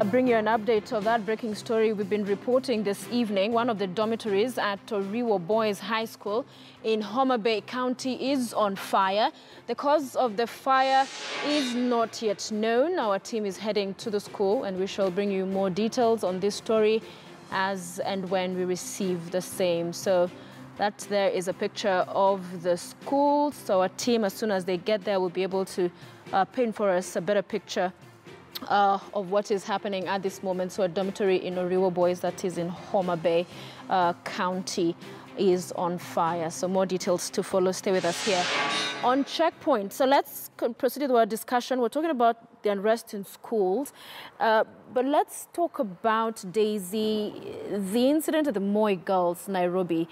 Bring you an update of that breaking story we've been reporting this evening. One of the dormitories at Toriwo Boys High School in Homa Bay County is on fire. The cause of the fire is not yet known. Our team is heading to the school and we shall bring you more details on this story as and when we receive the same. So that there is a picture of the school. So our team, as soon as they get there, will be able to paint for us a better picture of what is happening at this moment. So a dormitory in Toriwo Boys that is in Homa Bay County is on fire. So more details to follow. Stay with us here on Checkpoint. So let's proceed with our discussion. We're talking about the unrest in schools, but let's talk about, Daisy, the incident at the Moi Girls, Nairobi.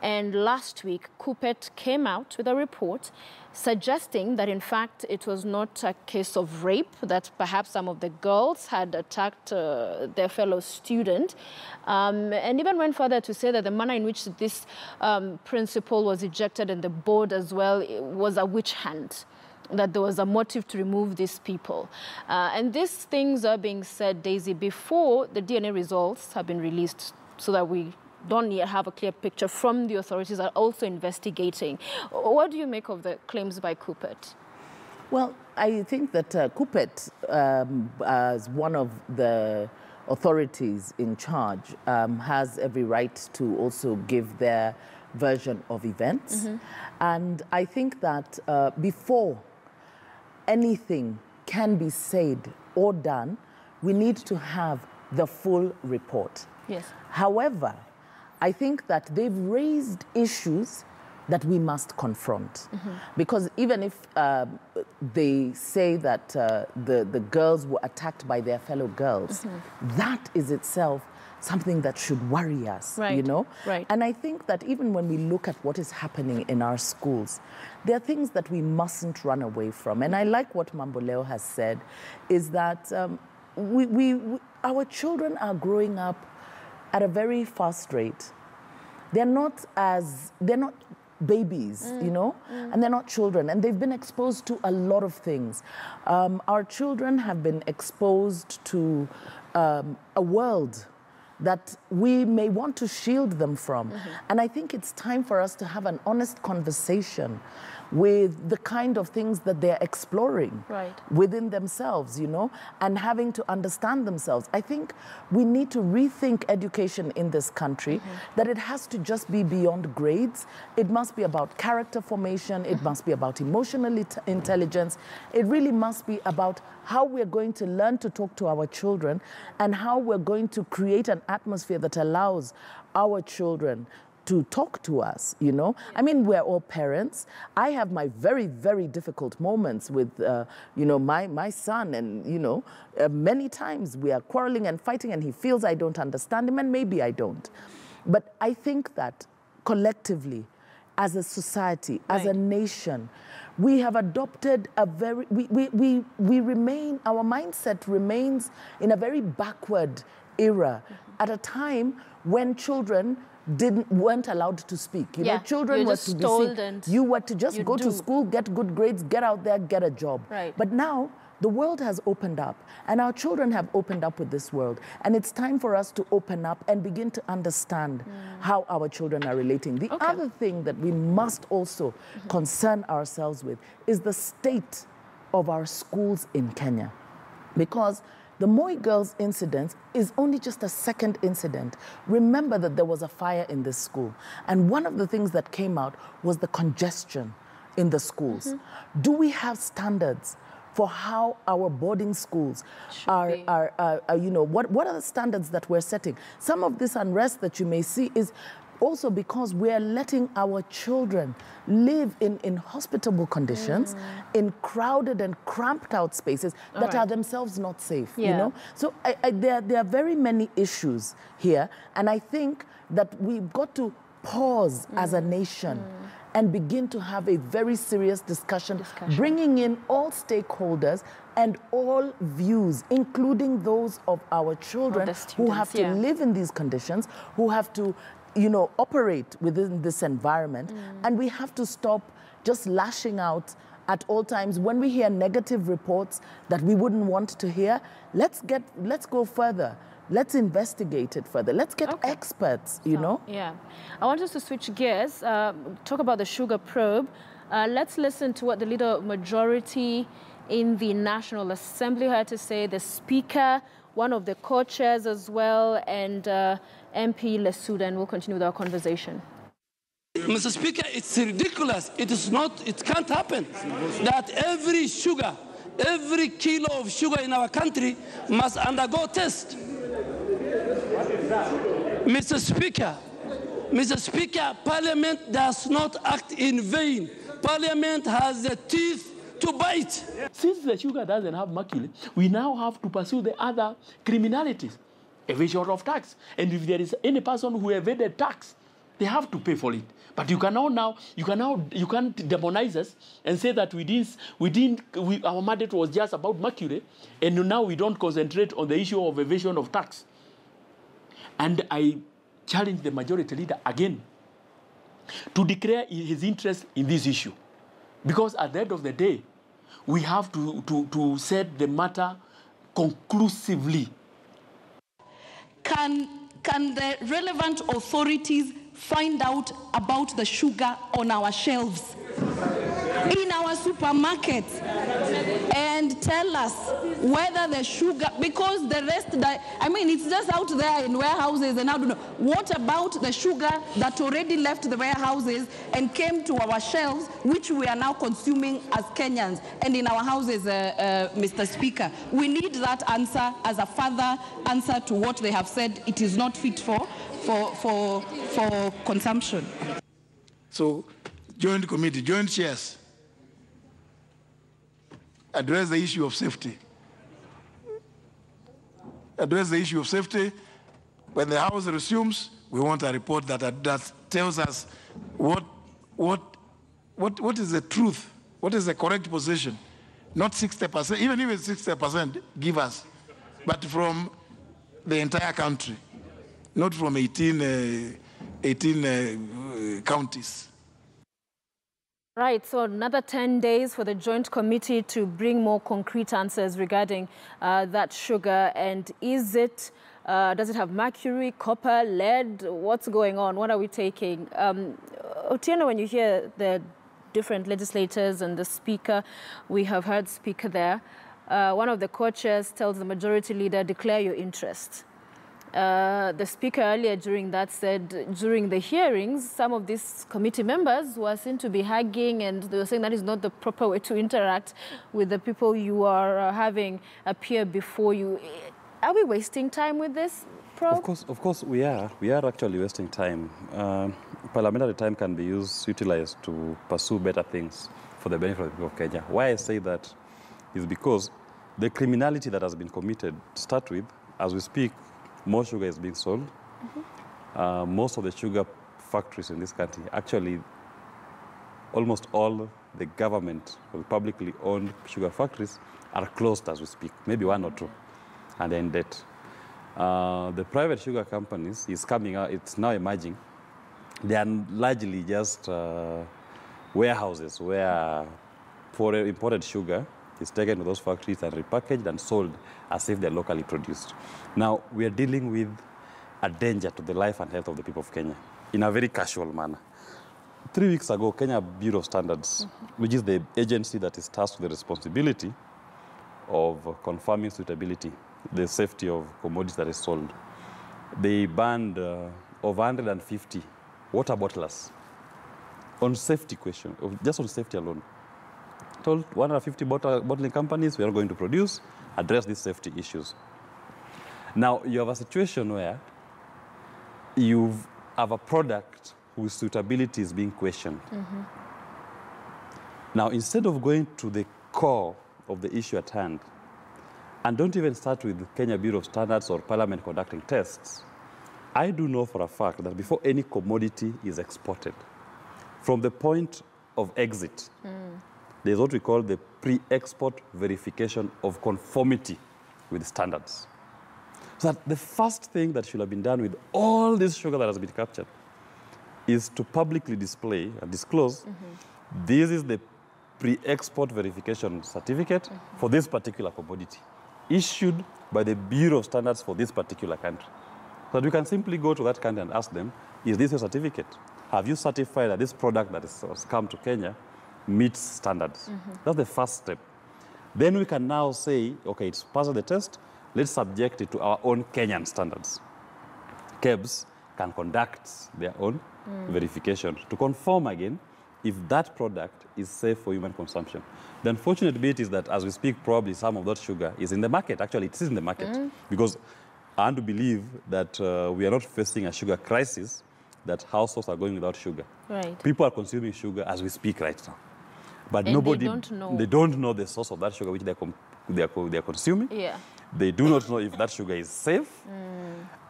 And last week, Kupet came out with a report suggesting that, in fact, it was not a case of rape, that perhaps some of the girls had attacked their fellow student, and even went further to say that the manner in which this principal was ejected and the board as well was a witch hunt, that there was a motive to remove these people. And these things are being said, Daisy, before the DNA results have been released, so that we don't yet have a clear picture from the authorities that are also investigating. What do you make of the claims by Kupet? Well, I think that Kupet, as one of the authorities in charge, has every right to also give their version of events. Mm-hmm. And I think that before anything can be said or done, we need to have the full report. Yes. However, I think that they've raised issues that we must confront. Mm-hmm. Because even if they say that the girls were attacked by their fellow girls, mm-hmm. that is itself something that should worry us, right. you know? Right. And I think that even when we look at what is happening in our schools, there are things that we mustn't run away from. And I like what Mamboleo has said, is that our children are growing up at a very fast rate. They're not babies, you know, and they're not children, and they've been exposed to a lot of things. Our children have been exposed to a world that we may want to shield them from. Mm-hmm. And I think it's time for us to have an honest conversation with the kind of things that they're exploring within themselves, you know, and having to understand themselves. I think we need to rethink education in this country, that it has to just be beyond grades. It must be about character formation. It must be about emotional intelligence. It really must be about how we're going to learn to talk to our children and how we're going to create an atmosphere that allows our children to talk to us, you know? I mean, we're all parents. I have my very, very difficult moments with, you know, my son, and, you know, many times we are quarreling and fighting and he feels I don't understand him, and maybe I don't. But I think that collectively, as a society, as a nation, we have adopted a very, we remain, our mindset remains in a very backward era at a time when children weren't allowed to speak. You know, children were to be seen. You were to just go to school, get good grades, get out there, get a job. Right. But now the world has opened up, and our children have opened up with this world. And it's time for us to open up and begin to understand how our children are relating. The other thing that we must also concern ourselves with is the state of our schools in Kenya. Because the Moi Girls incident is only just a second incident. Remember that there was a fire in this school. And one of the things that came out was the congestion in the schools. Do we have standards for how our boarding schools are you know, what are the standards that we're setting? Some of this unrest that you may see is also because we're letting our children live in hospitable conditions, in crowded and cramped out spaces that are themselves not safe, you know? So there are very many issues here, and I think that we've got to pause as a nation and begin to have a very serious discussion, bringing in all stakeholders and all views, including those of our children who have to live in these conditions, who have to, you know, operate within this environment. And we have to stop just lashing out at all times. When we hear negative reports that we wouldn't want to hear, let's go further. Let's investigate it further. Let's get experts, you know? Yeah. I want us to switch gears, talk about the sugar probe. Let's listen to what the leader of majority in the National Assembly had to say, the Speaker, one of the co-chairs as well, and MP Lesuda, and we'll continue with our conversation. Mr. Speaker, it's ridiculous. It can't happen that every kilo of sugar in our country must undergo test. Mr. Speaker, Parliament does not act in vain. Parliament has the teeth to bite. Since the sugar doesn't have mercury, we now have to pursue the other criminalities, evasion of tax. And if there is any person who evaded tax, they have to pay for it. But you can't demonize us and say that our mandate was just about mercury, and now we don't concentrate on the issue of evasion of tax. And I challenge the majority leader again to declare his interest in this issue. Because at the end of the day, we have to set the matter conclusively. Can the relevant authorities find out about the sugar on our shelves in our supermarkets and tell us whether the sugar, because the rest, it's just out there in warehouses, and I don't know. What about the sugar that already left the warehouses and came to our shelves, which we are now consuming as Kenyans and in our houses, Mr. Speaker? We need that answer as a further answer to what they have said it is not fit for consumption. So, joint committee, joint chairs, address the issue of safety. Address the issue of safety. When the House resumes, we want a report that tells us what is the truth, what is the correct position. Not 60%, even 60% give us, but from the entire country, not from 18 counties. Right, so another 10 days for the Joint Committee to bring more concrete answers regarding that sugar. And is it, does it have mercury, copper, lead? What's going on? What are we taking? Otieno, when you hear the different legislators and the Speaker, we have heard Speaker there. One of the co-chairs tells the majority leader, declare your interest. The Speaker earlier during that said during the hearings, some of these committee members were seen to be hugging, and they were saying that is not the proper way to interact with the people you are having appear before you. Are we wasting time with this probe? Of course we are. We are actually wasting time. Parliamentary time can be utilized to pursue better things for the benefit of the people of Kenya. Why I say that is because the criminality that has been committed, start with, as we speak, more sugar is being sold. Most of the sugar factories in this country, actually, almost all the government or publicly owned sugar factories are closed as we speak, maybe one or two, and they're in debt. The private sugar companies is coming out, it's now emerging. They are largely just warehouses where imported sugar is taken to those factories and repackaged and sold as if they're locally produced. Now, we are dealing with a danger to the life and health of the people of Kenya in a very casual manner. 3 weeks ago, Kenya Bureau of Standards, which is the agency that is tasked with the responsibility of confirming suitability, the safety of commodities that is sold, they banned over 150 water bottlers on safety question, just on safety alone. Told 150 bottling companies, we are going to produce, address these safety issues. Now, you have a situation where you have a product whose suitability is being questioned. Now, instead of going to the core of the issue at hand, and don't even start with the Kenya Bureau of Standards or Parliament conducting tests, I do know for a fact that before any commodity is exported, from the point of exit, there's what we call the pre-export verification of conformity with standards. So that the first thing that should have been done with all this sugar that has been captured is to publicly display and disclose this is the pre-export verification certificate for this particular commodity, issued by the Bureau of Standards for this particular country. So that we can simply go to that country and ask them, is this a certificate? Have you certified that this product that has come to Kenya meets standards? That's the first step. Then we can now say, okay, it's passed the test, let's subject it to our own Kenyan standards. KEBS can conduct their own verification to confirm again if that product is safe for human consumption. The unfortunate bit is that as we speak, probably some of that sugar is in the market. Actually, it is in the market because I want to believe that we are not facing a sugar crisis, that households are going without sugar. Right. People are consuming sugar as we speak right now. But And nobody, they don't know the source of that sugar which they're consuming. Yeah. They do not know if that sugar is safe.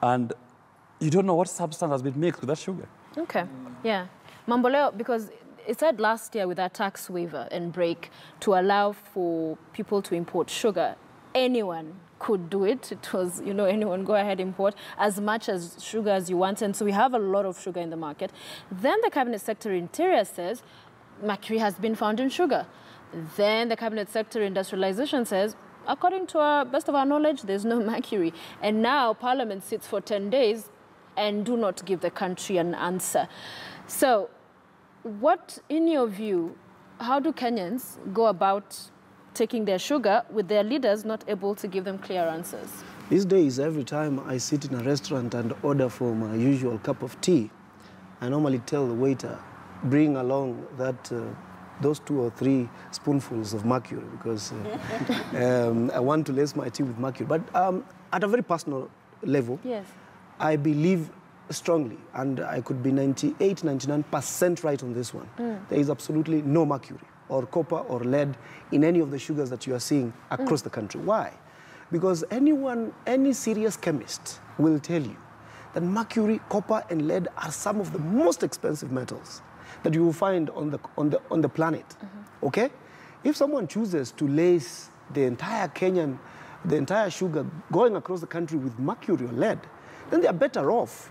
And you don't know what substance has been mixed with that sugar. Okay, yeah. Mamboleo, because it said last year with that tax waiver and break to allow for people to import sugar, anyone could do it. It was, you know, anyone go ahead import as much as sugar as you want. And so we have a lot of sugar in the market. Then the Cabinet Secretary Interior says mercury has been found in sugar. Then the Cabinet Secretary Industrialization says, according to our best of our knowledge, there's no mercury. And now Parliament sits for 10 days and do not give the country an answer. So what, in your view, how do Kenyans go about taking their sugar with their leaders not able to give them clear answers? These days, every time I sit in a restaurant and order for my usual cup of tea, I normally tell the waiter, bring along that those 2 or 3 spoonfuls of mercury because I want to lace my tea with mercury. But at a very personal level, yes, I believe strongly, and I could be 98, 99% right on this one. There is absolutely no mercury or copper or lead in any of the sugars that you are seeing across the country. Why? Because any serious chemist will tell you that mercury, copper, and lead are some of the most expensive metals that you will find on the planet. Okay? If someone chooses to lace the entire sugar going across the country with mercury or lead, then they are better off,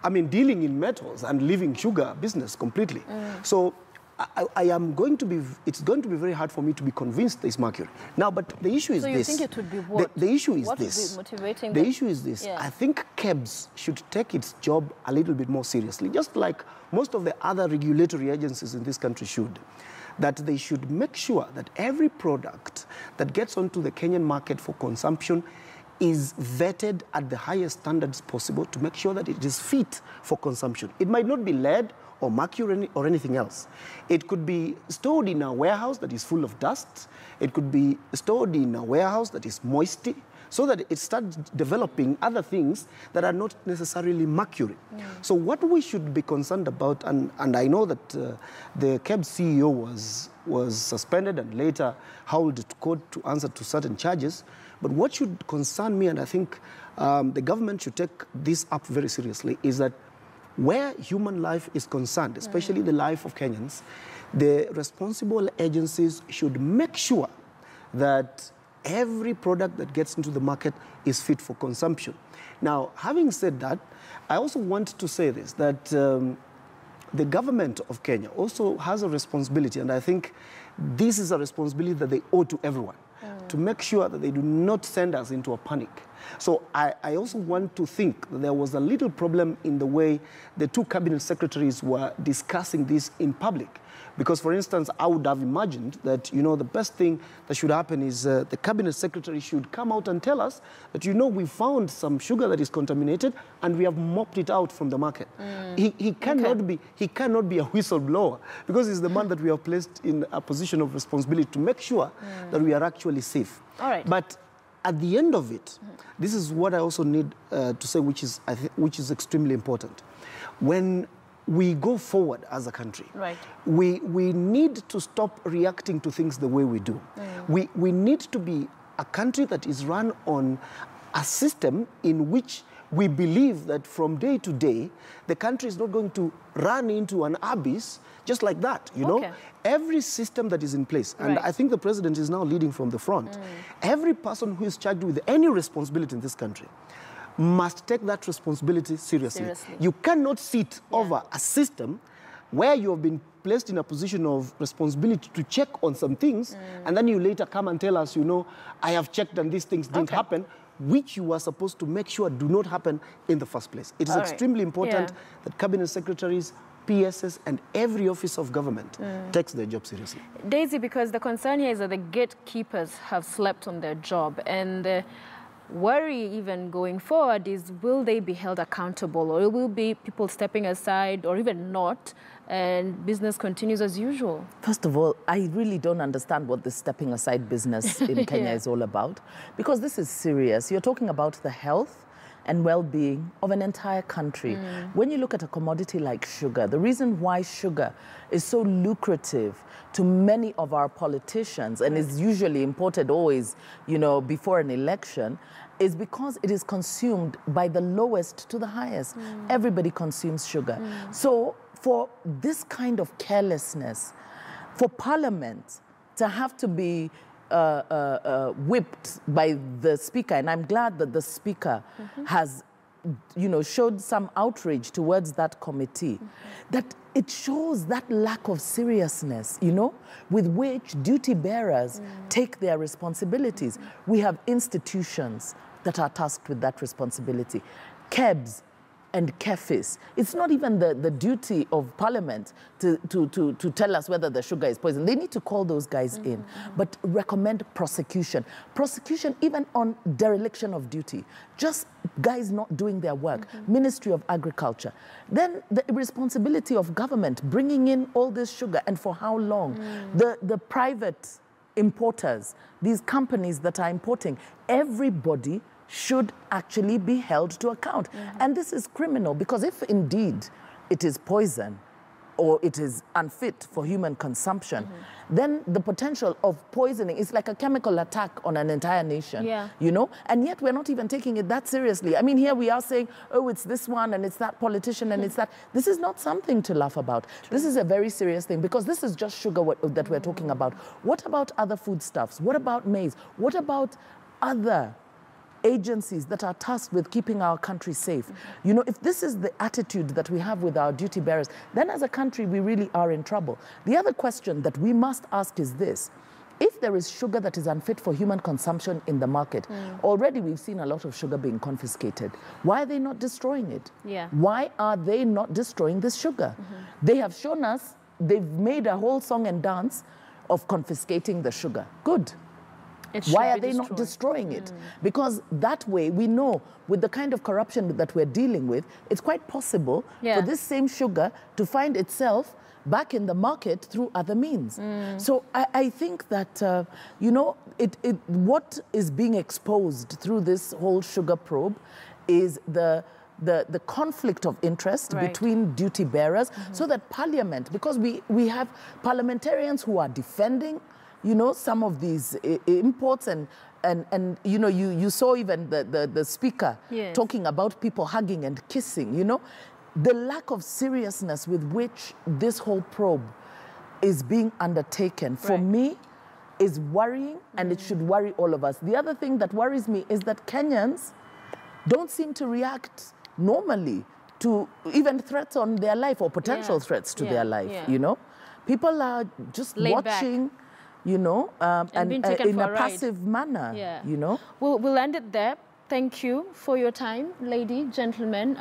I mean, dealing in metals and leaving sugar business completely. So it's going to be very hard for me to be convinced there's mercury. Now, but the issue is this. So you think it would be what? The issue is what this. Would be motivating the them? issue is this. Yeah. I think KEBS should take its job a little bit more seriously, just like most of the other regulatory agencies in this country should. That they should make sure that every product that gets onto the Kenyan market for consumption is vetted at the highest standards possible to make sure that it is fit for consumption. It might not be lead or mercury or anything else. It could be stored in a warehouse that is full of dust. It could be stored in a warehouse that is moisty, so that it starts developing other things that are not necessarily mercury. So what we should be concerned about, and I know that the KEBS CEO was suspended and later hauled to court to answer to certain charges, but what should concern me, and I think the government should take this up very seriously, is that where human life is concerned, especially the life of Kenyans, the responsible agencies should make sure that every product that gets into the market is fit for consumption. Now, having said that, I also want to say this, that the government of Kenya also has a responsibility, and I think this is a responsibility that they owe to everyone, to make sure that they do not send us into a panic. So I also want to think that there was a little problem in the way the 2 cabinet secretaries were discussing this in public. Because, for instance, I would have imagined that, you know, the best thing that should happen is the cabinet secretary should come out and tell us that, you know, we found some sugar that is contaminated and we have mopped it out from the market. He cannot be a whistleblower, because he's the man that we have placed in a position of responsibility to make sure that we are actually safe. All right. But at the end of it, this is what I also need to say, which is extremely important. When we go forward as a country, right, we need to stop reacting to things the way we do. We need to be a country that is run on a system in which we believe that from day to day, the country is not going to run into an abyss just like that, you know? Every system that is in place, and I think the president is now leading from the front, every person who is charged with any responsibility in this country must take that responsibility seriously. You cannot sit over a system where you have been placed in a position of responsibility to check on some things, and then you later come and tell us, you know, I have checked and these things didn't happen, which you are supposed to make sure do not happen in the first place. It is extremely important that cabinet secretaries, PSs, and every office of government takes their job seriously. Daisy, because the concern here is that the gatekeepers have slept on their job, and worry even going forward is, will they be held accountable, or will be people stepping aside, or even not, and business continues as usual? First of all, I really don't understand what this stepping aside business in Kenya is all about, because this is serious. You're talking about the health and well-being of an entire country. When you look at a commodity like sugar, the reason why sugar is so lucrative to many of our politicians and is usually imported always, you know, before an election, is because it is consumed by the lowest to the highest. Everybody consumes sugar. So for this kind of carelessness, for Parliament to have to be whipped by the Speaker, and I'm glad that the Speaker has, you know, showed some outrage towards that committee, that it shows that lack of seriousness, you know, with which duty bearers take their responsibilities. We have institutions that are tasked with that responsibility. KEBS and KEFIS. It's not even the duty of Parliament to tell us whether the sugar is poison. They need to call those guys in, but recommend prosecution. Prosecution even on dereliction of duty. Just guys not doing their work. Ministry of Agriculture. Then the responsibility of government, bringing in all this sugar, and for how long? The private importers, these companies that are importing, everybody should actually be held to account. And this is criminal, because if indeed it is poison or it is unfit for human consumption, then the potential of poisoning is like a chemical attack on an entire nation, you know? And yet we're not even taking it that seriously. I mean, here we are saying, oh, it's this one and it's that politician and it's that. This is not something to laugh about. This is a very serious thing, because this is just sugar that we're talking about. What about other foodstuffs? What about maize? What about other agencies that are tasked with keeping our country safe? You know, if this is the attitude that we have with our duty bearers, then as a country, we really are in trouble. The other question that we must ask is this: if there is sugar that is unfit for human consumption in the market, already we've seen a lot of sugar being confiscated. Why are they not destroying it? Why are they not destroying this sugar? They have shown us, they've made a whole song and dance of confiscating the sugar. Good. Why are they not destroying it? Because that way we know, with the kind of corruption that we're dealing with, it's quite possible for this same sugar to find itself back in the market through other means. So I think that, you know, what is being exposed through this whole sugar probe is the conflict of interest between duty bearers, so that Parliament, because we have parliamentarians who are defending, you know, some of these imports, and you know, you saw even the Speaker talking about people hugging and kissing, you know. The lack of seriousness with which this whole probe is being undertaken, for me, is worrying, and it should worry all of us. The other thing that worries me is that Kenyans don't seem to react normally to even threats on their life, or potential threats to their life, you know. People are just watching back, you know, and in a passive manner, you know. We'll end it there. Thank you for your time, lady, gentlemen.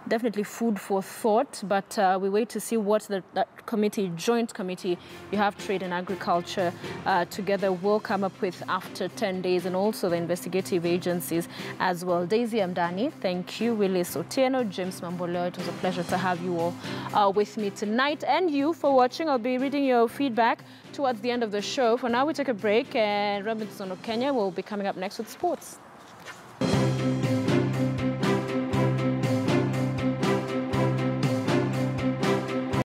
Definitely food for thought, but we wait to see what that committee, joint committee, you have trade and agriculture together will come up with after 10 days, and also the investigative agencies as well. Daisy Amdani, thank you. Willis Otieno, James Mamboleo, it was a pleasure to have you all with me tonight, and you for watching. I'll be reading your feedback towards the end of the show. For now, we take a break, and Robinson of Kenya will be coming up next with sports.